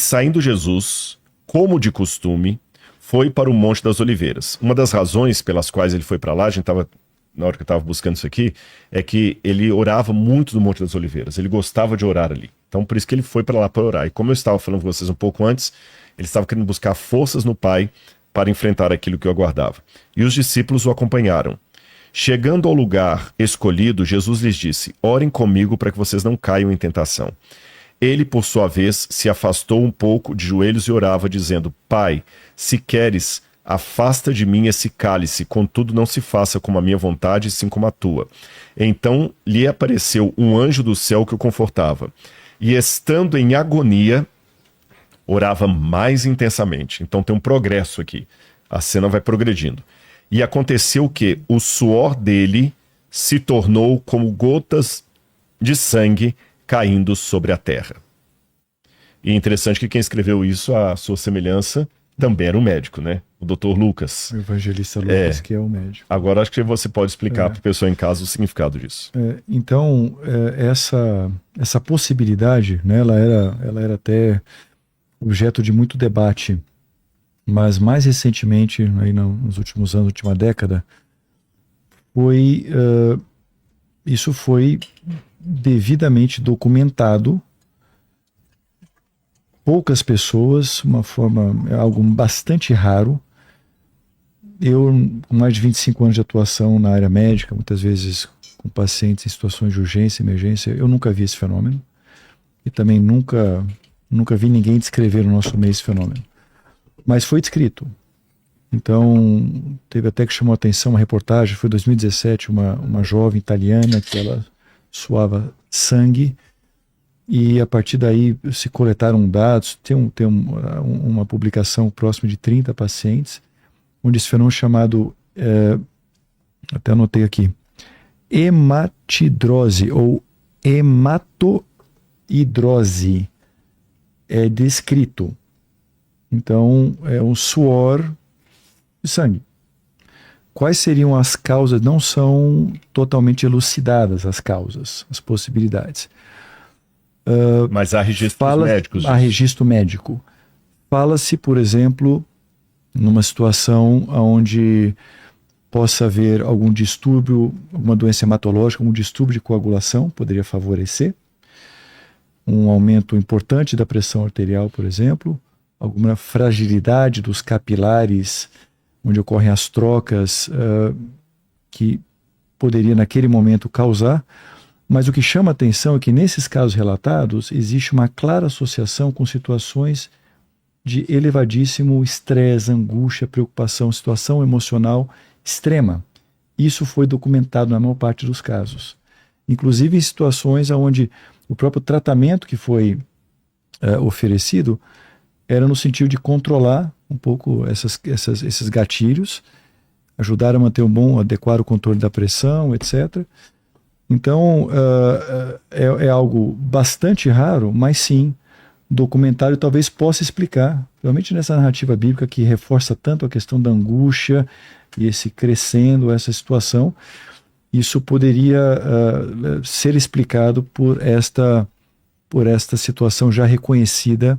Saindo Jesus, como de costume, foi para o Monte das Oliveiras. Uma das razões pelas quais ele foi para lá, na hora que eu estava buscando isso aqui, é que ele orava muito no Monte das Oliveiras. Ele gostava de orar ali. Então, por isso que ele foi para lá para orar. E como eu estava falando com vocês um pouco antes, ele estava querendo buscar forças no Pai para enfrentar aquilo que o aguardava. E os discípulos o acompanharam. Chegando ao lugar escolhido, Jesus lhes disse: orem comigo para que vocês não caiam em tentação. Ele, por sua vez, se afastou um pouco de joelhos e orava, dizendo: Pai, se queres, afasta de mim esse cálice, contudo não se faça como a minha vontade, sim como a tua. Então lhe apareceu um anjo do céu que o confortava. E estando em agonia, orava mais intensamente. Então tem um progresso aqui. A cena vai progredindo. E aconteceu que o suor dele se tornou como gotas de sangue caindo sobre a terra. E é interessante que quem escreveu isso, à sua semelhança, também era um médico, né? O Dr. Lucas. O evangelista Lucas, que é o médico. Agora acho que você pode explicar para a pessoa em casa o significado disso. Então, essa possibilidade, né, ela era até objeto de muito debate, mas mais recentemente, aí nos últimos anos, última década, isso foi devidamente documentado. Poucas pessoas, algo bastante raro. Eu, com mais de 25 anos de atuação na área médica, muitas vezes com pacientes em situações de urgência, emergência, eu nunca vi esse fenômeno. E também nunca vi ninguém descrever no nosso meio esse fenômeno. Mas foi descrito. Então, teve até que chamou a atenção uma reportagem, foi em 2017, uma jovem italiana que ela suava sangue, e a partir daí se coletaram dados. Tem uma publicação próxima de 30 pacientes, onde esse fenômeno chamado, até anotei aqui, hematidrose ou hematoidrose é descrito. Então, é um suor de sangue. Quais seriam as causas? Não são totalmente elucidadas as causas, as possibilidades. Mas há registros médicos. Há registro médico. Fala-se, por exemplo, numa situação onde possa haver algum distúrbio, alguma doença hematológica, algum distúrbio de coagulação, poderia favorecer. Um aumento importante da pressão arterial, por exemplo. Alguma fragilidade dos capilares, onde ocorrem as trocas, que poderia naquele momento causar. Mas o que chama atenção é que nesses casos relatados existe uma clara associação com situações de elevadíssimo estresse, angústia, preocupação, situação emocional extrema. Isso foi documentado na maior parte dos casos. Inclusive em situações onde o próprio tratamento que foi oferecido era no sentido de controlar um pouco esses gatilhos, ajudar a manter adequar o controle da pressão, etc. Então, é algo bastante raro, mas sim, documentário talvez possa explicar, realmente nessa narrativa bíblica que reforça tanto a questão da angústia e esse crescendo, essa situação, isso poderia ser explicado por esta situação já reconhecida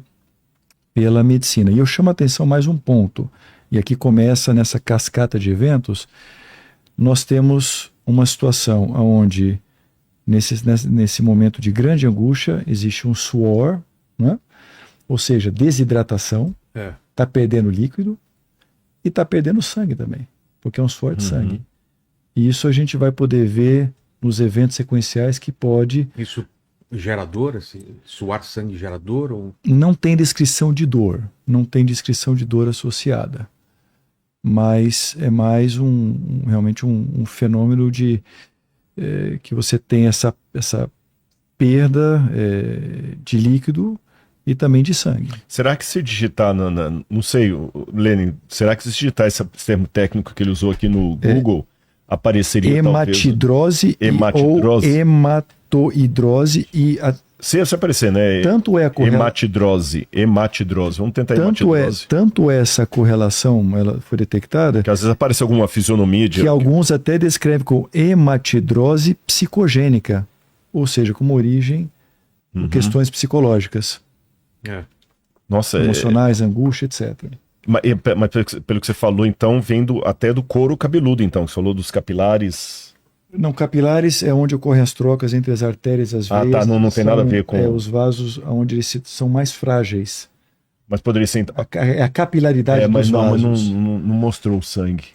pela medicina. E eu chamo a atenção mais um ponto, e aqui começa nessa cascata de eventos. Nós temos uma situação onde, nesse momento de grande angústia, existe um suor, né? Ou seja, desidratação, está perdendo líquido e está perdendo sangue também, porque é um suor de sangue. E isso a gente vai poder ver nos eventos sequenciais que pode... Isso gerador, assim, suar sangue gerador? Ou... Não tem descrição de dor, associada. Mas é mais realmente um fenômeno de que você tem essa perda de líquido e também de sangue. Será que se digitar, não sei, Lenin, será que se digitar esse termo técnico que ele usou aqui no Google, apareceria hematidrose ou hematoidrose e... Se aparecer, né? Tanto é a hematidrose. Vamos tentar hematidrose. Tanto essa correlação ela foi detectada... Que às vezes aparece alguma fisionomia de... Que alguns até descrevem como hematidrose psicogênica, ou seja, como origem questões psicológicas. Nossa, emocionais, angústia, etc. mas pelo que você falou, então, vem até do couro cabeludo, então. Você falou dos capilares. Não, capilares é onde ocorrem as trocas entre as artérias e as veias. Tá, não tem nada a ver com... os vasos onde eles são mais frágeis. Mas poderia ser... É a capilaridade dos mas vasos. Mas não mostrou o sangue.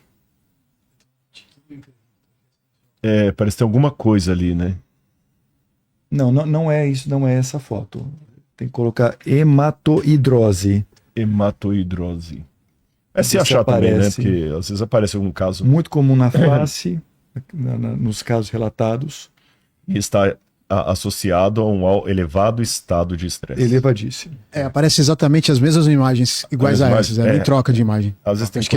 Parece que tem alguma coisa ali, né? Não é isso, não é essa foto. Tem que colocar hematoidrose. Hematoidrose. Se achar também, né? Porque às vezes aparece algum caso. Muito comum na face, nos casos relatados. E está associado a um elevado estado de estresse. Elevadíssimo. Aparece exatamente as mesmas imagens iguais a essas, nem troca de imagem. Às vezes tem Acho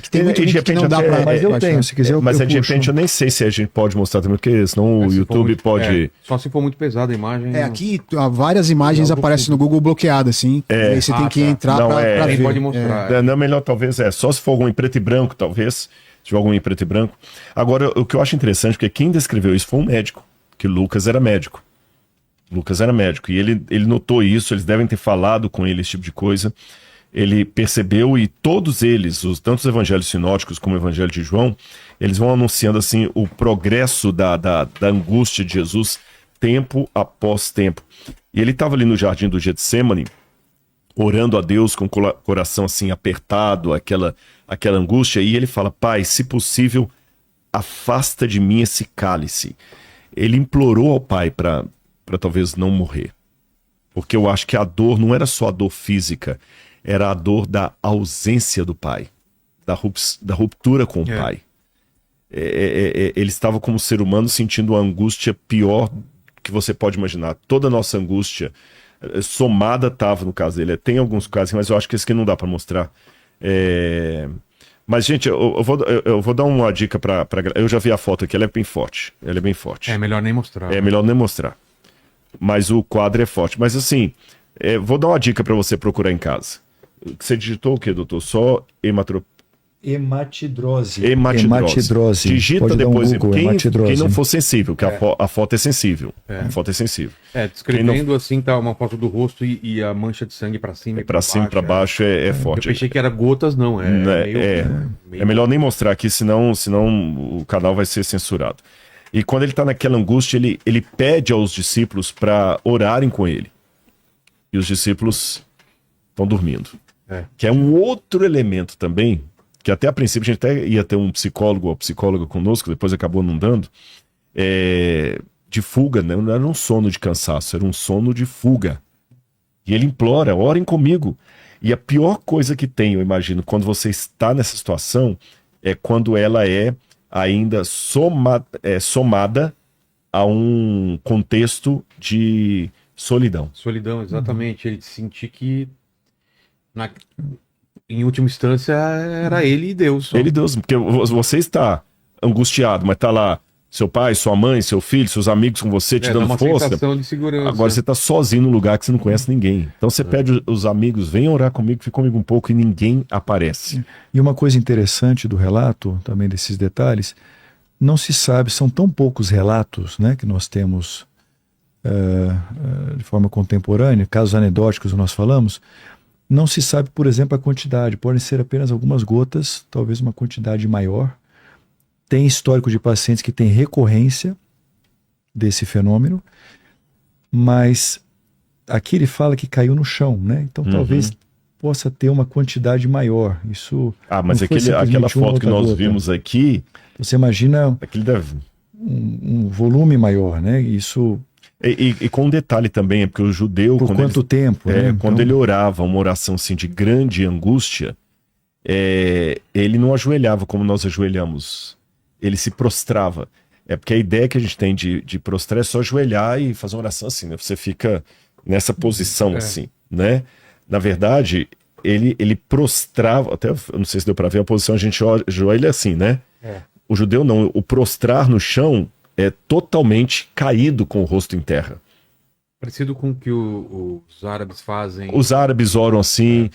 que tem muito de que não dá pra... Mas eu tenho, se quiser Mas de repente eu nem sei se a gente pode mostrar também, porque senão o YouTube pode... só se for muito pesada a imagem. Aqui várias imagens aparecem no Google bloqueadas, assim. E aí você tem que entrar pra ver. Pode mostrar. Não, melhor talvez só se for algum em preto e branco, talvez. Se tiver algum em preto e branco. Agora, o que eu acho interessante, porque quem descreveu isso foi um médico, que Lucas era médico. E ele notou isso, eles devem ter falado com ele esse tipo de coisa. Ele percebeu e todos eles, tanto os evangelhos sinóticos como o evangelho de João, eles vão anunciando assim o progresso da angústia de Jesus tempo após tempo. E ele estava ali no jardim do Getsêmani, orando a Deus com o coração assim apertado, aquela angústia, e ele fala: Pai, se possível, afasta de mim esse cálice. Ele implorou ao Pai para talvez não morrer. Porque eu acho que a dor não era só a dor física, era a dor da ausência do Pai, da ruptura com o Pai. Ele estava como ser humano sentindo uma angústia pior que você pode imaginar. Toda a nossa angústia somada estava no caso dele. Tem alguns casos, mas eu acho que esse aqui não dá para mostrar. Mas, gente, eu vou dar uma dica para eu já vi a foto aqui, ela é bem forte. É melhor nem mostrar. É melhor nem mostrar. Mas o quadro é forte. Mas assim, vou dar uma dica para você procurar em casa. Você digitou o quê, doutor? Só hematidrose. Digita pode depois. dar um Google, quem não for sensível, que a foto é sensível. A foto é sensível. Descrevendo assim, tá uma foto do rosto e a mancha de sangue para cima e para cima e para baixo é forte. Eu pensei que era gotas, não. É melhor nem mostrar aqui, senão o canal vai ser censurado. E quando ele está naquela angústia, ele pede aos discípulos para orarem com ele. E os discípulos estão dormindo. Que é um outro elemento também, que até a princípio a gente até ia ter um psicólogo ou psicóloga conosco, depois acabou não dando, de fuga, né? Não era um sono de cansaço, era um sono de fuga. E ele implora: orem comigo. E a pior coisa que tem, eu imagino, quando você está nessa situação, é quando ela é ainda somada a um contexto de solidão. Solidão, exatamente. Ele sentir que, em última instância, era ele e Deus. Ele e Deus, porque você está angustiado, mas está lá seu pai, sua mãe, seu filho, seus amigos com você, te dando força. Sensação de segurança. Agora você está sozinho num lugar que você não conhece ninguém. Então você pede os amigos: venham orar comigo, fique comigo um pouco, e ninguém aparece. E uma coisa interessante do relato, também desses detalhes, não se sabe, são tão poucos relatos, né, que nós temos de forma contemporânea, casos anedóticos nós falamos, não se sabe, por exemplo, a quantidade, podem ser apenas algumas gotas, talvez uma quantidade maior. Tem histórico de pacientes que têm recorrência desse fenômeno, mas aqui ele fala que caiu no chão, né? Então talvez possa ter uma quantidade maior. Isso. Mas aquela foto que nós vimos aqui, você imagina deve... um volume maior, né? Isso. E com um detalhe também, é porque o judeu... Por quanto tempo? Né? Quando ele orava uma oração assim, de grande angústia, ele não ajoelhava como nós ajoelhamos. Ele se prostrava. É porque a ideia que a gente tem de prostrar é só ajoelhar e fazer uma oração assim, né? Você fica nessa posição assim, né? Na verdade, ele prostrava, até eu não sei se deu para ver a posição, a gente ajoelha assim, né? O judeu não, o prostrar no chão é totalmente caído com o rosto em terra. Parecido com o que os árabes fazem. Os árabes oram assim,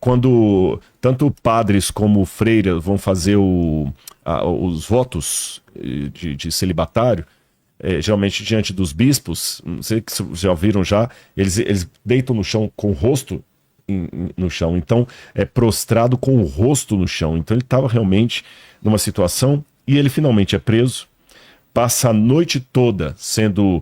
quando tanto padres como freiras vão fazer os votos de celibatário, geralmente diante dos bispos, não sei se já viram já, eles deitam no chão com o rosto no chão. Então, prostrado com o rosto no chão. Então, ele estava realmente numa situação, e ele finalmente é preso, passa a noite toda sendo